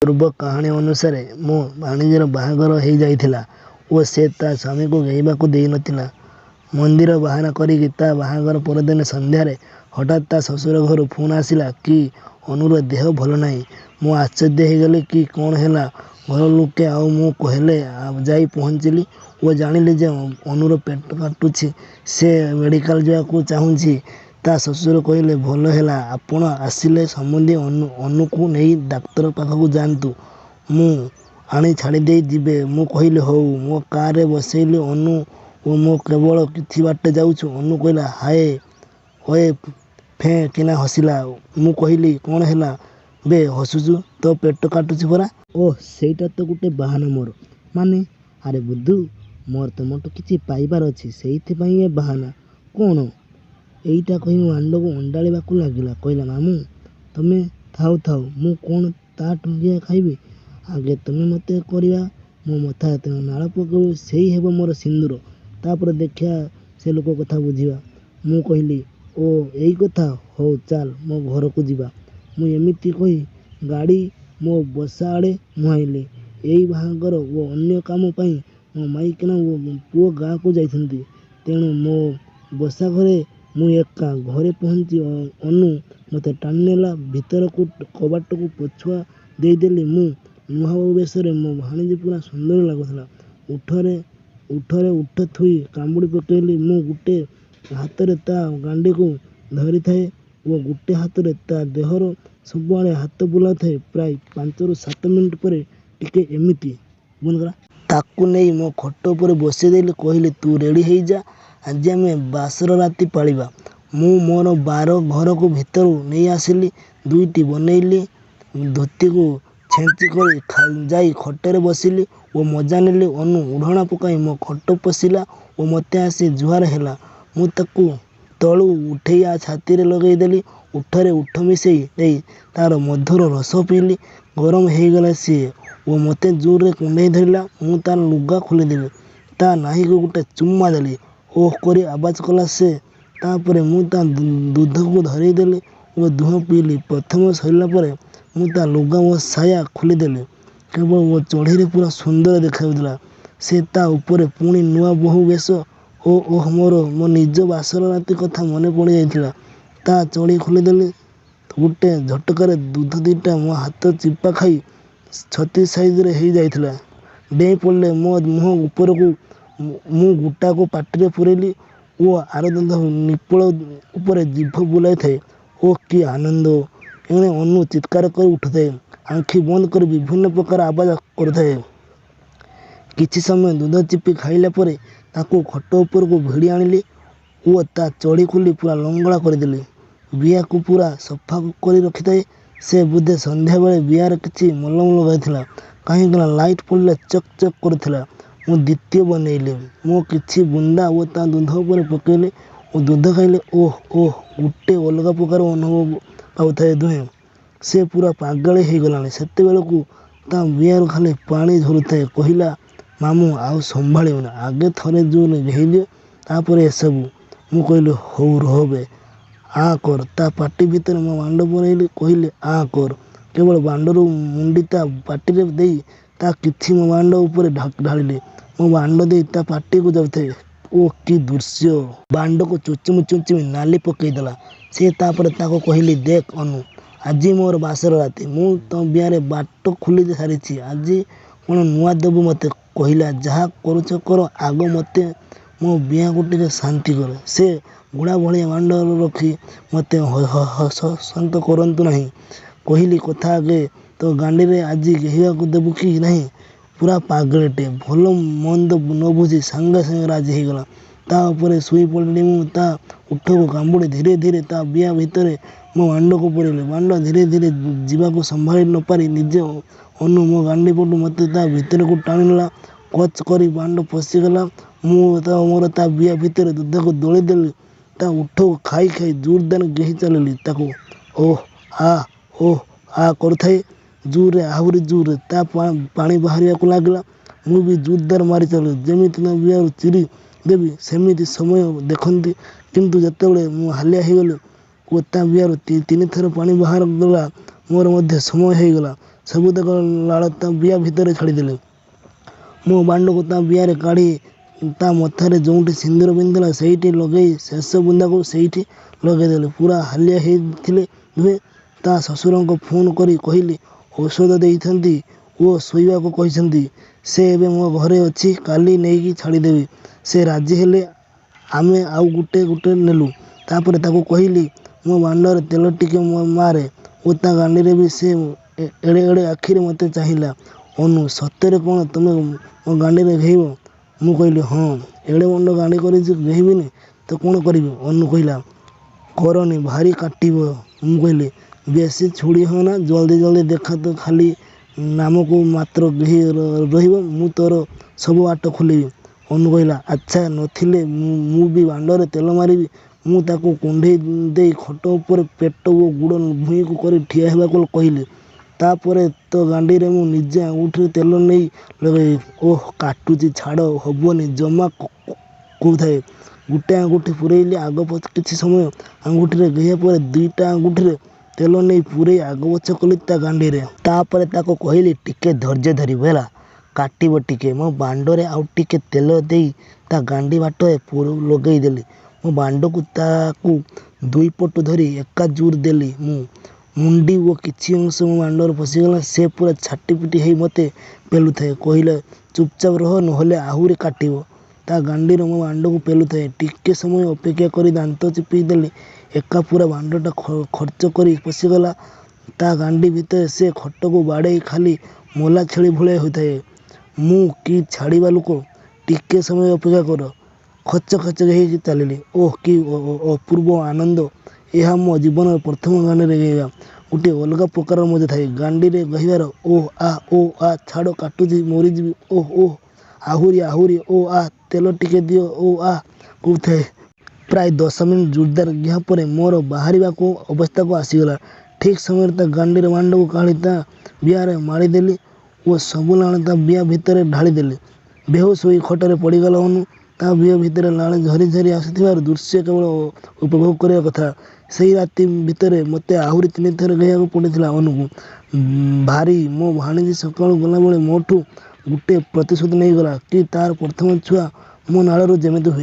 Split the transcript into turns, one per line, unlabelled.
ପୂର୍ବ କାହାଣୀ ଅନୁସାରେ ମୋ ଭାଣିଜୀର ବାହାଘର ହେଇଯାଇଥିଲା ଓ ସେ ତା ସ୍ୱାମୀକୁ ଗାଇବାକୁ ଦେଇନଥିଲା। ମନ୍ଦିର ବାହାନା କରିକି ତା ବାହାଘର ପରଦିନ ସନ୍ଧ୍ୟାରେ ହଠାତ୍ ତା ଶ୍ୱଶୁର ଘରୁ ଫୋନ୍ ଆସିଲା କି ଅନୁର ଦେହ ଭଲ ନାହିଁ। ମୁଁ ଆଶ୍ଚର୍ଯ୍ୟ ହେଇଗଲି କି କ'ଣ ହେଲା। ଘର ଲୋକେ ଆଉ ମୁଁ ହେଲେ ଯାଇ ପହଞ୍ଚିଲି ଓ ଜାଣିଲି ଯେ ଅନୁର ପେଟ କାଟୁଛି, ସେ ମେଡ଼ିକାଲ ଯିବାକୁ ଚାହୁଁଛି। ତା ଶ୍ୱଶୁର କହିଲେ, ଭଲ ହେଲା ଆପଣ ଆସିଲେ, ସମନ୍ଧି ଅନୁକୁ ନେଇ ଡାକ୍ତର ପାଖକୁ ଯାଆନ୍ତୁ, ମୁଁ ଆଣି ଛାଡ଼ିଦେଇ ଯିବେ। ମୁଁ କହିଲି ହଉ। ମୋ କାରରେ ବସେଇଲି ଅନୁ ଓ ମୁଁ କେବଳ କିଛି ବାଟ ଯାଉଛୁ, ଅନୁ କହିଲା ହାୟ ଓଏ ଫେଁ କିନା ହସିଲା। ମୁଁ କହିଲି କ'ଣ ହେଲା ବେ ହସୁଛୁ, ତୋ ପେଟ କାଟୁଛି ପରା। ଓଃ ସେଇଟା ତ ଗୋଟେ ବାହାନା ମୋର। ମାନେ? ଆରେ ବୁଦ୍ଧୁ, ମୋର ତମଠୁ କିଛି ପାଇବାର ଅଛି, ସେଇଥିପାଇଁ ଏ ବାହାନା। କ'ଣ? ଏଇଟା କହି ମୋ ଆଣ୍ଡକୁ ଅଣ୍ଡାଳିବାକୁ ଲାଗିଲା। କହିଲା ମାମୁଁ ତମେ ଥାଉ ଥାଉ, ମୁଁ କ'ଣ ତା ଟୁଙ୍ଗିଆ ଖାଇବି। ଆଗେ ତମେ ମୋତେ କରିବା, ମୋ ମଥାରେ ତେଣୁ ନାଳ ପକେଇବ, ସେଇ ହେବ ମୋର ସିନ୍ଦୁର, ତାପରେ ଦେଖିବା ସେ ଲୋକ କଥା ବୁଝିବା। ମୁଁ କହିଲି ଓ ଏଇ କଥା, ହଉ ଚାଲ ମୋ ଘରକୁ ଯିବା। ମୁଁ ଏମିତି କହି ଗାଡ଼ି ମୋ ବସା ଆଡ଼େ ମୁହାଁଇଲି। ଏଇ ବାହାଘର ଓ ଅନ୍ୟ କାମ ପାଇଁ ମୋ ମାଇକିନା ଓ ପୁଅ ଗାଁକୁ ଯାଇଛନ୍ତି। ତେଣୁ ମୋ ବସା ଘରେ ମୁଁ ଏକା। ଘରେ ପହଞ୍ଚି ଅନୁ ମୋତେ ଟାଣିନେଲା ଭିତରକୁ। କବାଟକୁ ପଛୁଆ ଦେଇଦେଲି ମୁଁ। ନୂଆବୋହୂ ବେଶରେ ମୋ ଭାଣିଜୀ ପୁରା ସୁନ୍ଦର ଲାଗୁଥିଲା। ଉଠରେ ଉଠ ଥୋଇ କାମୁଡ଼ି ପକେଇଲି। ମୁଁ ଗୋଟେ ହାତରେ ତା ଗାଣ୍ଡିକୁ ଧରିଥାଏ ଓ ଗୋଟେ ହାତରେ ତା ଦେହର ସବୁଆଡ଼େ ହାତ ବୁଲାଉଥାଏ। ପ୍ରାୟ 5ରୁ 7 ମିନିଟ୍ ପରେ ଟିକେ ଏମିତି ତାକୁ ନେଇ ମୋ ଖଟ ଉପରେ ବସେଇଦେଲି। କହିଲି ତୁ ରେଡ଼ି ହେଇଯା, ଆଜି ଆମେ ବାସର ରାତି ପାଳିବା। ମୁଁ ମୋର ବାର ଘରକୁ ଭିତରୁ ନେଇ ଆସିଲି। ଦୁଇଟି ବନେଇଲି। ଧୋତିକୁ ଛେଞ୍ଚି କରି ଯାଇ ଖଟରେ ବସିଲି ଓ ମଜା ନେଲି। ଅନୁ ଓଢ଼ଣା ପକାଇ ମୋ ଖଟ ପଶିଲା ଓ ମୋତେ ଆସି ଜୁହାର ହେଲା। ମୁଁ ତାକୁ ତଳୁ ଉଠେଇ ଛାତିରେ ଲଗେଇଦେଲି। ଓଠରେ ଓଠ ମିଶେଇ ଦେଇ ତାର ମଧୁର ରସ ପିଇଲି। ଗରମ ହେଇଗଲା ସିଏ ଓ ମୋତେ ଜୋରରେ କୁଣ୍ଢେଇ ଧରିଲା। ମୁଁ ତାର ଲୁଗା ଖୋଲିଦେଲି। ତା ନାହିକୁ ଗୋଟେ ଚୁମା ଦେଲି। ଓଃ କରି ଆବାଜ କଲା ସେ। ତାପରେ ମୁଁ ତା ଦୁଧକୁ ଧରେଇଦେଲି ଓ ଦୁହୁଁ ପିଇଲି। ପ୍ରଥମ ସରିଲା ପରେ ମୁଁ ତା ଲୁଗା ଓ ସାୟା ଖୋଲିଦେଲି। କେବଳ ଓ ଚଢ଼େଇରେ ପୁରା ସୁନ୍ଦର ଦେଖାଯାଉଥିଲା ସେ। ତା ଉପରେ ପୁଣି ନୂଆ ବୋହୂ ବେଶ। ଓଃ ମୋ ନିଜ ବାସର ରାତି କଥା ମନେ ପଡ଼ିଯାଇଥିଲା। ତା ଚଡ଼ି ଖୋଲିଦେଲି। ଗୋଟେ ଝଟକାରେ ଦୁଧ ଦିଟା ମୋ ହାତ ଚିପା ଖାଇ ଛତିଶ ସାଇଜର ହେଇଯାଇଥିଲା। ଡେଇଁ ପଡ଼ିଲେ ମୋ ମୁହଁ ଉପରକୁ। ମୁଁ ଗୋଟାକୁ ପାଟିରେ ପୂରେଇଲି ଓ ଆରଦନ୍ତ ନିପୋଳ ଉପରେ ଜିଭ ବୁଲାଇଥାଏ। ଓଃ କି ଆନନ୍ଦ। ଏଣେ ଅନୁ ଚିତ୍କାର କରି ଉଠୁଥାଏ। ଆଖି ବନ୍ଦ କରି ବିଭିନ୍ନ ପ୍ରକାର ଆବାଜ କରୁଥାଏ। କିଛି ସମୟ ଦୁଧ ଚିପି ଖାଇଲା ପରେ ତାକୁ ଖଟ ଉପରକୁ ଭିଡ଼ି ଆଣିଲି ଓ ତା ଚଡ଼ି ଖୋଲି ପୁରା ଲଙ୍ଗଳା କରିଦେଲି। ବିୟାକୁ ପୁରା ସଫା କରି ରଖିଥାଏ ସେ। ବୋଧେ ସନ୍ଧ୍ୟାବେଳେ ବିୟାର କିଛି ମଲମ ଲଗାଇଥିଲା, କାହିଁକିନା ଲାଇଟ୍ ପଡ଼ିଲେ ଚକ୍ ଚକ୍ କରୁଥିଲା। ମୁଁ ଦ୍ୱିତୀୟ ବନେଇଲି। ମୋ କିଛି ବୁନ୍ଦା ଓ ତା ଦୁଧ ଉପରେ ପକେଇଲି ଓ ଦୁଧ ଖାଇଲେ। ଓଃ ଗୋଟେ ଅଲଗା ପ୍ରକାର ଅନୁଭବ ପାଉଥାଏ ଦୁହେଁ। ସେ ପୁରା ପାଗଳୀ ହେଇଗଲାଣି ସେତେବେଳକୁ। ତା ବିୟାରୁ ଖାଲି ପାଣି ଝରୁଥାଏ। କହିଲା ମାମୁଁ ଆଉ ସମ୍ଭାଳିବିନି, ଆଗେ ଥରେ ଜୋରରେ ଘେଇଦିଅ, ତାପରେ ଏସବୁ। ମୁଁ କହିଲି ହଉ ରହବେ, ଆଁ କର। ତା ପାଟି ଭିତରେ ମୋ ବାଣ୍ଡ ପୂରେଇଲି। କହିଲି ଆଁ କର। କେବଳ ବାଣ୍ଡରୁ ମୁଣ୍ଡି ତା ପାଟିରେ ଦେଇ ତା କିଛି ମୋ ବାଣ୍ଡ ଉପରେ ଢାଳିଲି। ମୋ ବାଣ୍ଡ ଦେଇ ତା ପାଟିକୁ ଯାଉଥାଏ। ଓଃ କି ଦୃଶ୍ୟ। ବାଣ୍ଡକୁ ଚୁଚୁମି ନାଲି ପକେଇଦେଲା ସେ। ତାପରେ ତାକୁ କହିଲି ଦେଖ ଅନୁ, ଆଜି ମୋର ବାସର ରାତି। ମୁଁ ତୋ ବିୟାରେ ବାଟ ଖୋଲି ସାରିଛି। ଆଜି କ'ଣ ନୂଆ ଦେବୁ ମୋତେ। କହିଲା ଯାହା କରୁଛ କର, ଆଗ ମୋତେ ମୋ ବିୟାକୁ ଟିକେ ଶାନ୍ତି କର। ସେ ଘୋଡ଼ା ଭଳିଆ ବାଣ୍ଡ ରଖି ମୋତେ ହସନ୍ତ କରନ୍ତୁ ନାହିଁ। କହିଲି କଥା ଆଗେ ତୋ ଗାଣ୍ଡିରେ ଆଜି ଘେଇବାକୁ ଦେବୁ କି ନାହିଁ। ପୁରା ପାଗଳୀଟେ। ଭଲ ମନ୍ଦ ନ ବୁଝି ସାଙ୍ଗେ ସାଙ୍ଗେ ରାଜି ହେଇଗଲା। ତା ଉପରେ ଶୋଇ ପଡ଼ିଲି ମୁଁ। ତା ଓଠକୁ କାମୁଡ଼ି ଧୀରେ ଧୀରେ ତା ବିୟା ଭିତରେ ମୋ ବାଣ୍ଡକୁ ପୂରେଇଲି। ବାଣ୍ଡ ଧୀରେ ଧୀରେ ଯିବାକୁ ସମ୍ଭାଳି ନ ପାରି ନିଜେ ଅନୁ ମୋ ଗାଣ୍ଡି ପଟୁ ମୋତେ ତା ଭିତରକୁ ଟାଣିନେଲା। କଚ୍ କରି ବାଣ୍ଡ ପଶିଗଲା। ମୁଁ ମୋର ତା ବିୟା ଭିତରେ ଦୁଧକୁ ଦଳି ଦେଲି। ତା ଓଠକୁ ଖାଇ ଖାଇ ଜୋରଦାର ଘେଇ ଚାଲିଲି ତାକୁ। ଓଃ ଆଃ କରୁଥାଏ ଜୋରରେ, ଆହୁରି ଜୋରରେ। ତା ପାଣି ବାହାରିବାକୁ ଲାଗିଲା। ମୁଁ ବି ଜୋରଦାର ମାରି ଚାଲିଲି, ଯେମିତି ତା ବିୟାରୁ ଚିରି ଦେବି। ସେମିତି ସମୟ ଦେଖନ୍ତି। କିନ୍ତୁ ଯେତେବେଳେ ମୁଁ ହାଲିଆ ହେଇଗଲି ଓ ତା ବିୟାରୁ 3 ଥର ପାଣି ବାହାରିଗଲା, ମୋର ମଧ୍ୟ ସମୟ ହେଇଗଲା। ସବୁତକ ଲାଳ ତା ବିଆ ଭିତରେ ଛାଡ଼ିଦେଲି। ମୋ ବାଣ୍ଡକୁ ତା ବିଆରେ କାଢ଼ି ତା ମଥାରେ ଯେଉଁଠି ସିନ୍ଦୁର ପିନ୍ଧିଥିଲା ସେଇଠି ଲଗେଇ ଶେଷ ବୁନ୍ଦାକୁ ସେଇଠି ଲଗେଇଦେଲି। ପୁରା ହାଲିଆ ହେଇଥିଲେ ଦୁହେଁ। ତା ଶ୍ୱଶୁରଙ୍କୁ ଫୋନ୍ କରି କହିଲି ଔଷଧ ଦେଇଛନ୍ତି ଓ ଶୋଇବାକୁ କହିଛନ୍ତି। ସେ ଏବେ ମୋ ଘରେ ଅଛି, କାଲି ନେଇକି ଛାଡ଼ିଦେବି। ସେ ରାଜି ହେଲେ। ଆମେ ଆଉ ଗୋଟେ ନେଲୁ। ତାପରେ ତାକୁ କହିଲି ମୋ ବାଣ୍ଡରେ ତେଲ ଟିକେ ମାରେ ଓ ତା ଗାଣ୍ଡିରେ ବି। ସେ ଏଡ଼େ ଏଡ଼େ ଆଖିରେ ମୋତେ ଚାହିଁଲା। ଅନୁ, ସତରେ କ'ଣ ତମେ ମୋ ଗାଣ୍ଡିରେ ଘେଇବ? ମୁଁ କହିଲି ହଁ। ଏଡ଼େ ବଡ଼ ଗାଣ୍ଡି କରିଛି, ଘେଇବିନି ତ କ'ଣ କରିବି? ଅନୁ କହିଲା କରନି, ଭାରି କାଟିବ। ମୁଁ କହିଲି ବେଶୀ ଛୁଡ଼ି ହଅନା, ଜଲ୍ଦି ଜଲ୍ଦି ଦେଖା ତ, ଖାଲି ନାମକୁ ମାତ୍ର ରହିବ, ମୁଁ ତୋର ସବୁ ବାଟ ଖୋଲିବି। ଅନୁ କହିଲା ଆଚ୍ଛା, ନଥିଲେ ମୁଁ ବି ବାଣ୍ଡରେ ତେଲ ମାରିବି। ମୁଁ ତାକୁ କୁଣ୍ଢେଇ ଦେଇ ଖଟ ଉପରେ ପେଟ ଓ ଗୋଡ଼ ଭୂଇଁକୁ କରି ଠିଆ ହେବାକୁ କହିଲି। ତାପରେ ତୋ ଗାଣ୍ଡିରେ ମୁଁ ନିଜେ ଆଙ୍ଗୁଠିରେ ତେଲ ନେଇ ଲଗେଇବି। ଓଃ କାଟୁଛି, ଛାଡ଼, ହବନି ଜମା କହୁଥାଏ। ଗୋଟେ ଆଙ୍ଗୁଠି ପୂରେଇଲି ଆଗ ପଛ କିଛି ସମୟ ଆଙ୍ଗୁଠିରେ ଘେଇବା ପରେ ଦୁଇଟା ଆଙ୍ଗୁଠିରେ ତେଲ ନେଇ ପୂରେଇ ଆଗପଛ କଲି ତା ଗାଣ୍ଡିରେ। ତାପରେ ତାକୁ କହିଲି ଟିକେ ଧୈର୍ଯ୍ୟ ଧରିବୁ ହେଲା, କାଟିବ ଟିକେ। ମୋ ବାଣ୍ଡରେ ଆଉ ଟିକେ ତେଲ ଦେଇ ତା ଗାଣ୍ଡି ବାଟରେ ଲଗେଇ ଦେଲି। ମୋ ବାଣ୍ଡକୁ ତାକୁ ଦୁଇପଟୁ ଧରି ଏକା ଜୋର ଦେଲି। ମୁଁ ମୁଣ୍ଡି ଓ କିଛି ଅଂଶ ମୋ ବାଣ୍ଡରେ ପଶିଗଲା। ସେ ପୁରା ଛାଟିପିଟି ହେଇ ମୋତେ ପେଲୁଥାଏ। କହିଲା ଚୁପଚାପ ରହ, ନହେଲେ ଆହୁରି କାଟିବ। ତା ଗାଣ୍ଡିରେ ମୋ ବାଣ୍ଡକୁ ପେଲୁଥାଏ। ଟିକେ ସମୟ ଅପେକ୍ଷା କରି ଦାନ୍ତ ଚିପି ଦେଲି। ଏକା ପୁରା ବାଣ୍ଡଟା ଖର୍ଚ୍ଚ କରି ପଶିଗଲା ତା ଗାଣ୍ଡି ଭିତରେ। ସେ ଖଟକୁ ବାଡ଼େଇ ଖାଲି ମଲା ଛେଳି ଭଳିଆ ହୋଇଥାଏ। ମୁଁ କି ଛାଡ଼ିବା ଲୋକ, ଟିକେ ସମୟ ଅପେକ୍ଷା କର। ଖଚ ଖଚ ହେଇ ଚାଲିଲି। ଓଃ କି ଅପୂର୍ବ ଆନନ୍ଦ। ଏହା ମୋ ଜୀବନର ପ୍ରଥମ ଗାଣ୍ଡିରେ ଘେଇବା। ଗୋଟିଏ ଅଲଗା ପ୍ରକାରର ମଜା ଥାଏ ଗାଣ୍ଡିରେ ଘେଇବାର। ଓଃ ଆଃ, ଓଃ ଆଃ, ଛାଡ଼, କାଟୁଛି, ମରିଯିବି। ଓଃ ଓଃ, ଆହୁରି ଆହୁରି, ଓଃ ଆଃ, ତେଲ ଟିକେ ଦିଅ, ଓଃ ଆଃ କହୁଥାଏ। ପ୍ରାୟ 10 ମିନିଟ୍ ଜୋରଦାର ଘେଇବା ପରେ ମୋର ବାହାରିବାକୁ ଅବସ୍ଥାକୁ ଆସିଗଲା। ଠିକ୍ ସମୟରେ ତା ଗାଣ୍ଡିର ବାଣ୍ଡକୁ କାଢ଼ି ତା ବିଆରେ ମାଡ଼ିଦେଲି ଓ ସବୁ ଲାଳ ତା ବିଆ ଭିତରେ ଢାଳିଦେଲି। ବେହୋସ ହୋଇ ଖଟରେ ପଡ଼ିଗଲା ଅନୁ। ତା ବିଆ ଭିତରେ ଲାଳ ଝରି ଝରି ଆସୁଥିବାର ଦୃଶ୍ୟ କେବଳ ଉପଭୋଗ କରିବା କଥା। ସେଇ ରାତି ଭିତରେ ମୋତେ ଆହୁରି 3 ଥର ଘେଇବାକୁ ପଡ଼ିଥିଲା ଅନୁକୁ। ଭାରି ମୋ ଭାଣିଜୀ ସକାଳୁ ଗଲାବେଳେ ମୋଠୁ ଗୋଟେ ପ୍ରତିଶୋଧ ନେଇଗଲା କି ତାର ପ୍ରଥମ ଛୁଆ ମୋ ନାଳରୁ ଯେମିତି ହୁଏ।